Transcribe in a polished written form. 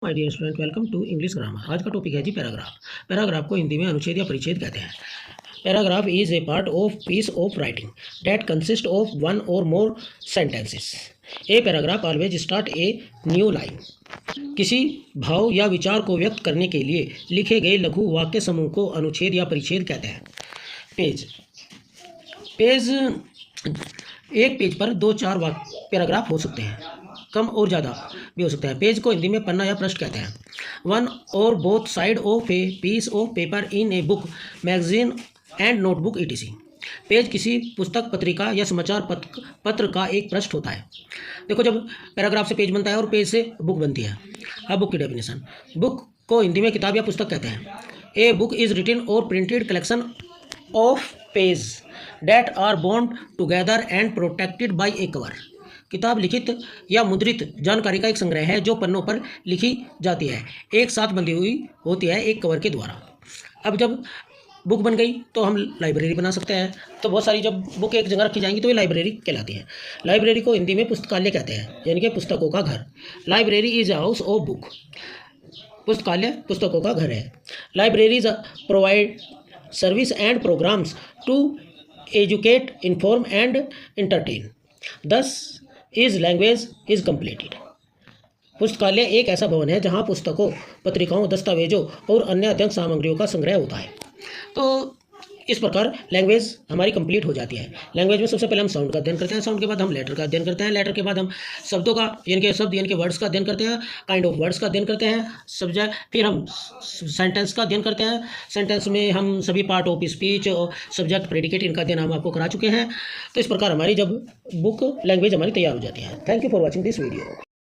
My dear student, welcome to English grammar. आज का topic है जी पैराग्राफ। पैराग्राफ को हिंदी में अनुच्छेद या परिच्छेद कहते हैं। Paragraph is a part of piece of writing that consist of one और more sentences. A paragraph always start a new line. किसी भाव या विचार को व्यक्त करने के लिए लिखे गए लघु वाक्य समूह को अनुच्छेद या परिच्छेद कहते हैं। पेज एक पेज पर 2-4 पैराग्राफ हो सकते हैं, कम और ज़्यादा भी हो सकते हैं। पेज को हिंदी में पन्ना या पृष्ठ कहते हैं। वन और both side of a piece of paper in a book, magazine and notebook etc। Page किसी पुस्तक, पत्रिका या समाचार पत्र का एक पृष्ठ होता है। देखो, जब पैराग्राफ से पेज बनता है और पेज से बुक बनती है। अब बुक की डेफिनेशन। बुक को हिंदी में किताब या पुस्तक कहते हैं। ए बुक इज रिटन और printed collection of page that are bound together and protected by a cover. किताब लिखित या मुद्रित जानकारी का एक संग्रह है जो पन्नों पर लिखी जाती है, एक साथ बंधी हुई होती है एक कवर के द्वारा। अब जब बुक बन गई तो हम लाइब्रेरी बना सकते हैं। तो बहुत सारी जब बुक एक जगह रखी जाएंगी तो ये लाइब्रेरी कहलाती है। लाइब्रेरी को हिंदी में पुस्तकालय कहते हैं, यानी कि पुस्तकों का घर। Library is a house of book. पुस्तकालय पुस्तकों का घर है। Libraries provide service and programs to educate, inform and entertain. This is language is completed. पुस्तकालय एक ऐसा भवन है जहाँ पुस्तकों, पत्रिकाओं, दस्तावेजों और अन्य अध्ययन सामग्रियों का संग्रह होता है। तो इस प्रकार लैंग्वेज हमारी कंप्लीट हो जाती है। लैंग्वेज में सबसे पहले हम साउंड का अध्ययन करते हैं, साउंड के बाद हम लेटर का अध्ययन करते हैं, लेटर के बाद हम शब्दों का यानी कि वर्ड्स का अध्ययन करते हैं, काइंड ऑफ वर्ड्स का अध्ययन करते हैं, सब्जेक्ट, फिर हम सेंटेंस का अध्ययन करते हैं। सेंटेंस में हम सभी पार्ट ऑफ स्पीच और सब्जेक्ट, प्रेडिकेट, इनका अध्ययन हम आपको करा चुके हैं। तो इस प्रकार हमारी जब बुक लैंग्वेज हमारी तैयार हो जाती है। Thank you for watching this video.